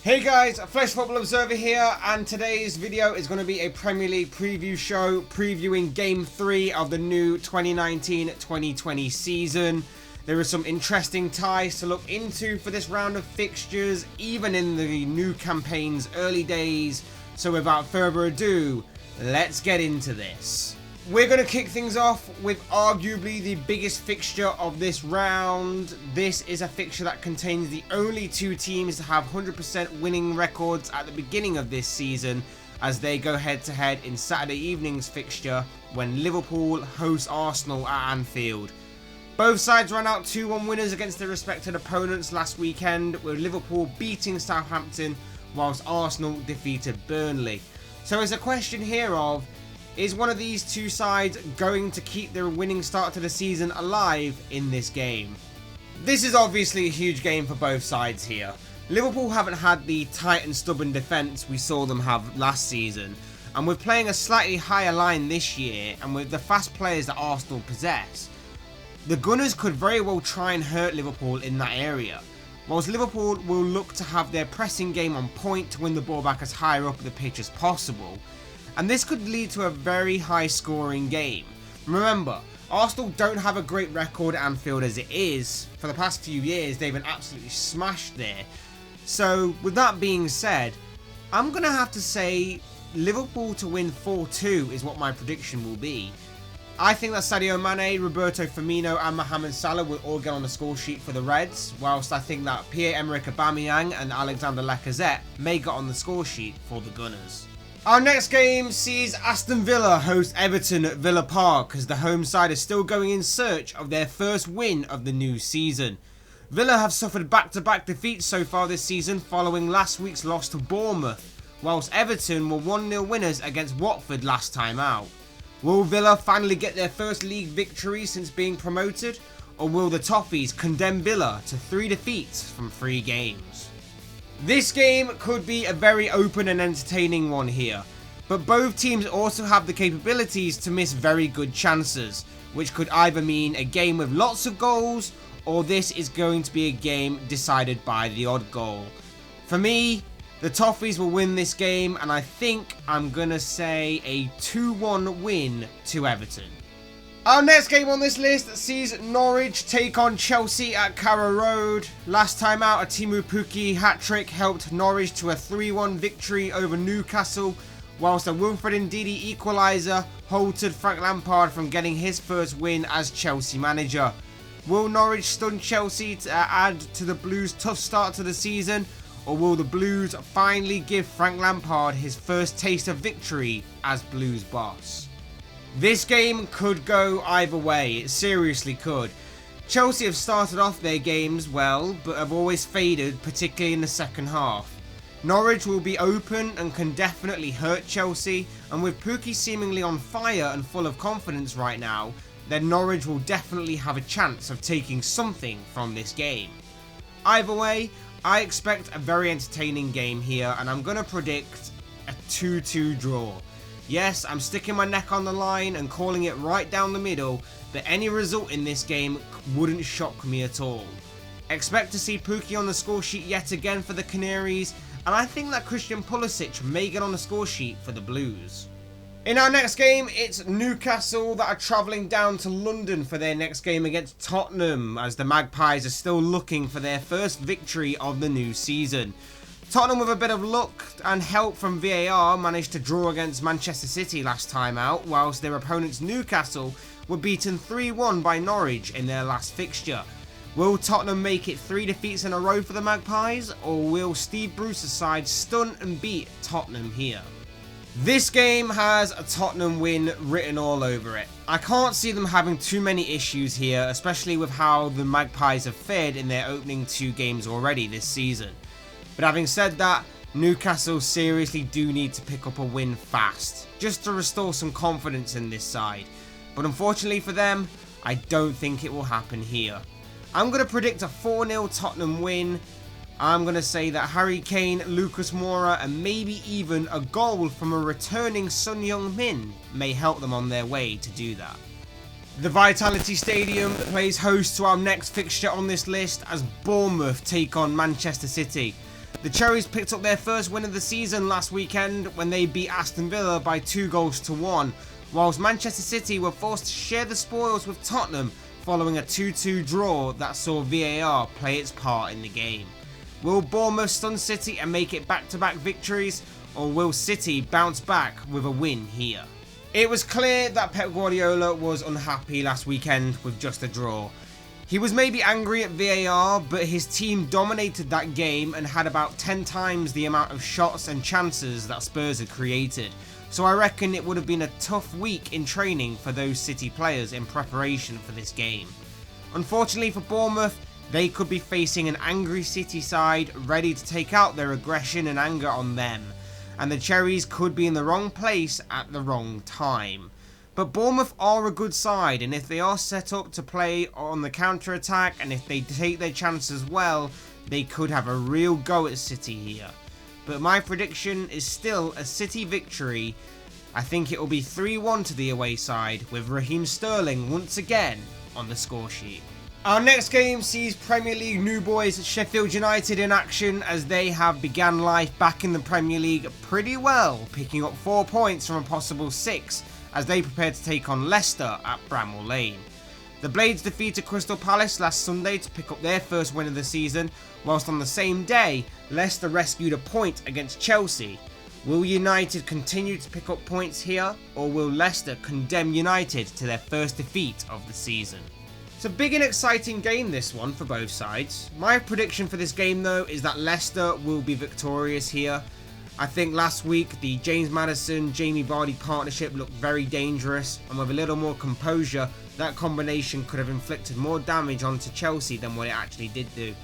Hey guys, Flesh Football Observer here, and today's video is going to be a Premier League preview show previewing Game 3 of the new 2019-2020 season. There are some interesting ties to look into for this round of fixtures, even in the new campaign's early days. So without further ado, let's get into this. We're going to kick things off with arguably the biggest fixture of this round. This is a fixture that contains the only two teams to have 100% winning records at the beginning of this season, as they go head to head in Saturday evening's fixture when Liverpool host Arsenal at Anfield. Both sides ran out 2-1 winners against their respective opponents last weekend, with Liverpool beating Southampton whilst Arsenal defeated Burnley. So it's a question here of, is one of these two sides going to keep their winning start to the season alive in this game? This is obviously a huge game for both sides here. Liverpool haven't had the tight and stubborn defence we saw them have last season, and with playing a slightly higher line this year and with the fast players that Arsenal possess, the Gunners could very well try and hurt Liverpool in that area. Whilst Liverpool will look to have their pressing game on point to win the ball back as higher up the pitch as possible, and this could lead to a very high scoring game. Remember, Arsenal don't have a great record at Anfield as it is. For the past few years, they've been absolutely smashed there. So with that being said, I'm going to have to say Liverpool to win 4-2 is what my prediction will be. I think that Sadio Mane, Roberto Firmino and Mohamed Salah will all get on the score sheet for the Reds, whilst I think that Pierre-Emerick Aubameyang and Alexander Lacazette may get on the score sheet for the Gunners. Our next game sees Aston Villa host Everton at Villa Park, as the home side is still going in search of their first win of the new season. Villa have suffered back-to-back defeats so far this season following last week's loss to Bournemouth, whilst Everton were 1-0 winners against Watford last time out. Will Villa finally get their first league victory since being promoted, or will the Toffees condemn Villa to 3 defeats from 3 games? This game could be a very open and entertaining one here, but both teams also have the capabilities to miss very good chances, which could either mean a game with lots of goals, or this is going to be a game decided by the odd goal. For me, the Toffees will win this game, and I think I'm going to say a 2-1 win to Everton. Our next game on this list sees Norwich take on Chelsea at Carrow Road. Last time out, a Timu Pukki hat-trick helped Norwich to a 3-1 victory over Newcastle, whilst a Wilfred Ndidi equaliser halted Frank Lampard from getting his first win as Chelsea manager. Will Norwich stun Chelsea to add to the Blues' tough start to the season, or will the Blues finally give Frank Lampard his first taste of victory as Blues boss? This game could go either way, it seriously could. Chelsea have started off their games well, but have always faded, particularly in the second half. Norwich will be open and can definitely hurt Chelsea, and with Pukki seemingly on fire and full of confidence right now, then Norwich will definitely have a chance of taking something from this game. Either way, I expect a very entertaining game here, and I'm going to predict a 2-2 draw. Yes, I'm sticking my neck on the line and calling it right down the middle, but any result in this game wouldn't shock me at all. Expect to see Pukki on the score sheet yet again for the Canaries, and I think that Christian Pulisic may get on the score sheet for the Blues. In our next game, it's Newcastle that are travelling down to London for their next game against Tottenham, as the Magpies are still looking for their first victory of the new season. Tottenham, with a bit of luck and help from VAR, managed to draw against Manchester City last time out, whilst their opponents Newcastle were beaten 3-1 by Norwich in their last fixture. Will Tottenham make it 3 defeats in a row for the Magpies, or will Steve Bruce's side stun and beat Tottenham here? This game has a Tottenham win written all over it. I can't see them having too many issues here, especially with how the Magpies have fared in their opening 2 games already this season. But having said that, Newcastle seriously do need to pick up a win fast, just to restore some confidence in this side. But unfortunately for them, I don't think it will happen here. I'm going to predict a 4-0 Tottenham win. I'm going to say that Harry Kane, Lucas Moura and maybe even a goal from a returning Son Heung-min may help them on their way to do that. The Vitality Stadium plays host to our next fixture on this list as Bournemouth take on Manchester City. The Cherries picked up their first win of the season last weekend when they beat Aston Villa by 2-1, whilst Manchester City were forced to share the spoils with Tottenham following a 2-2 draw that saw VAR play its part in the game. Will Bournemouth stun City and make it back-to-back victories, or will City bounce back with a win here? It was clear that Pep Guardiola was unhappy last weekend with just a draw. He was maybe angry at VAR, but his team dominated that game and had about 10 times the amount of shots and chances that Spurs had created. So I reckon it would have been a tough week in training for those City players in preparation for this game. Unfortunately for Bournemouth, they could be facing an angry City side ready to take out their aggression and anger on them, and the Cherries could be in the wrong place at the wrong time. But Bournemouth are a good side, and if they are set up to play on the counter-attack and if they take their chances well, they could have a real go at City here. But my prediction is still a City victory. I think it will be 3-1 to the away side, with Raheem Sterling once again on the score sheet. Our next game sees Premier League new boys Sheffield United in action, as they have began life back in the Premier League pretty well, picking up 4 points from a possible 6 as they prepare to take on Leicester at Bramall Lane. The Blades defeated Crystal Palace last Sunday to pick up their first win of the season, whilst on the same day, Leicester rescued a point against Chelsea. Will United continue to pick up points here, or will Leicester condemn United to their first defeat of the season? It's a big and exciting game, this one, for both sides. My prediction for this game, though, is that Leicester will be victorious here. I think last week the James Maddison, Jamie Vardy partnership looked very dangerous, and with a little more composure, that combination could have inflicted more damage onto Chelsea than what it actually did do.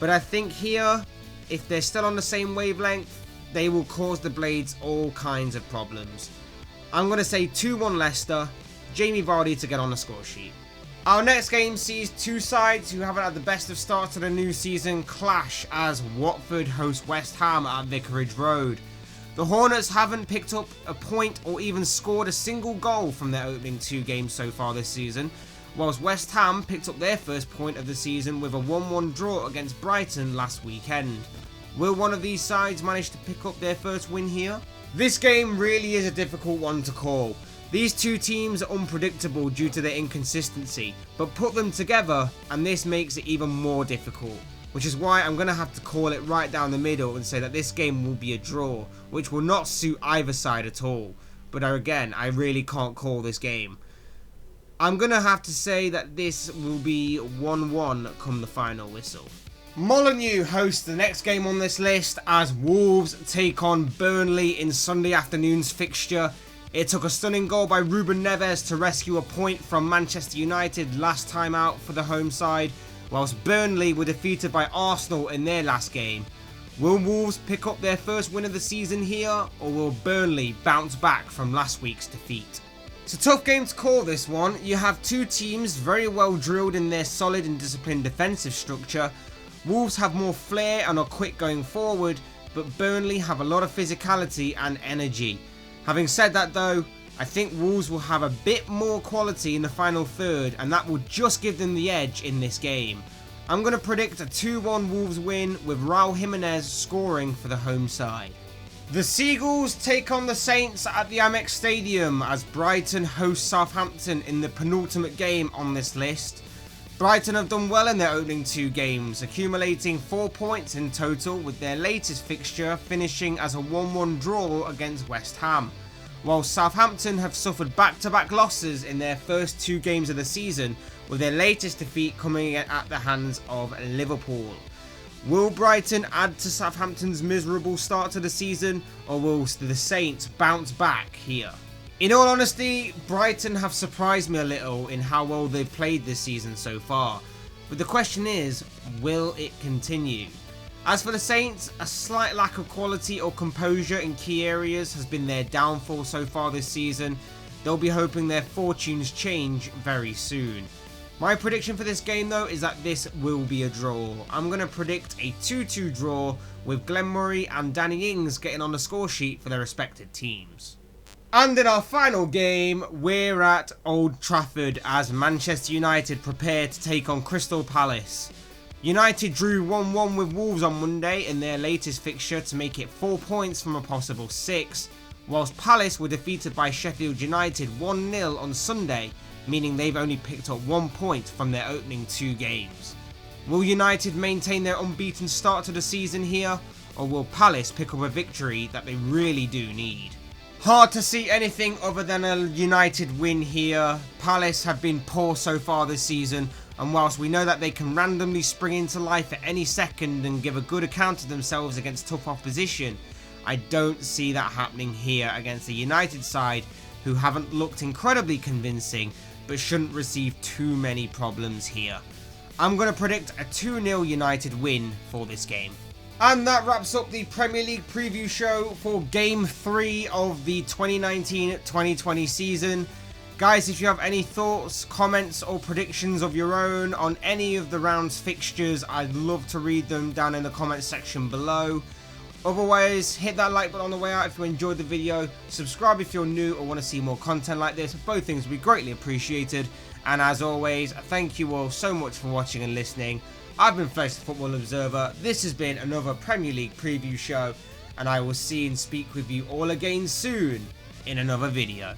But I think here, if they're still on the same wavelength, they will cause the Blades all kinds of problems. I'm going to say 2-1 Leicester, Jamie Vardy to get on the score sheet. Our next game sees two sides who haven't had the best of starts to the new season clash as Watford host West Ham at Vicarage Road. The Hornets haven't picked up a point or even scored a single goal from their opening 2 games so far this season, whilst West Ham picked up their first point of the season with a 1-1 draw against Brighton last weekend. Will one of these sides manage to pick up their first win here? This game really is a difficult one to call. These two teams are unpredictable due to their inconsistency, but put them together and this makes it even more difficult, which is why I'm going to have to call it right down the middle and say that this game will be a draw, which will not suit either side at all. But again, I really can't call this game. I'm going to have to say that this will be 1-1 come the final whistle. Molineux hosts the next game on this list as Wolves take on Burnley in Sunday afternoon's fixture. It took a stunning goal by Ruben Neves to rescue a point from Manchester United last time out for the home side, whilst Burnley were defeated by Arsenal in their last game. Will Wolves pick up their first win of the season here, or will Burnley bounce back from last week's defeat? It's a tough game to call this one. You have two teams very well drilled in their solid and disciplined defensive structure. Wolves have more flair and are quick going forward, but Burnley have a lot of physicality and energy. Having said that though, I think Wolves will have a bit more quality in the final third, and that will just give them the edge in this game. I'm going to predict a 2-1 Wolves win with Raul Jimenez scoring for the home side. The Seagulls take on the Saints at the Amex Stadium as Brighton host Southampton in the penultimate game on this list. Brighton have done well in their opening 2 games, accumulating 4 points in total, with their latest fixture finishing as a 1-1 draw against West Ham, while Southampton have suffered back-to-back losses in their first 2 games of the season, with their latest defeat coming at the hands of Liverpool. Will Brighton add to Southampton's miserable start to the season, or will the Saints bounce back here? In all honesty, Brighton have surprised me a little in how well they've played this season so far, but the question is, will it continue? As for the Saints, a slight lack of quality or composure in key areas has been their downfall so far this season. They'll be hoping their fortunes change very soon. My prediction for this game though is that this will be a draw. I'm going to predict a 2-2 draw with Glenn Murray and Danny Ings getting on the score sheet for their respective teams. And in our final game, we're at Old Trafford as Manchester United prepare to take on Crystal Palace. United drew 1-1 with Wolves on Monday in their latest fixture to make it 4 points from a possible 6, whilst Palace were defeated by Sheffield United 1-0 on Sunday, meaning they've only picked up 1 point from their opening 2 games. Will United maintain their unbeaten start to the season here, or will Palace pick up a victory that they really do need? Hard to see anything other than a United win here. Palace have been poor so far this season, and whilst we know that they can randomly spring into life at any second and give a good account of themselves against tough opposition, I don't see that happening here against the United side, who haven't looked incredibly convincing but shouldn't receive too many problems here. I'm going to predict a 2-0 United win for this game. And that wraps up the Premier League preview show for Game 3 of the 2019-2020 season. Guys, if you have any thoughts, comments or predictions of your own on any of the round's fixtures, I'd love to read them down in the comment section below. Otherwise, hit that like button on the way out if you enjoyed the video, subscribe if you're new or want to see more content like this. Both things would be greatly appreciated. And as always, thank you all so much for watching and listening. I've been Flex the Football Observer. This has been another Premier League preview show, and I will see and speak with you all again soon in another video.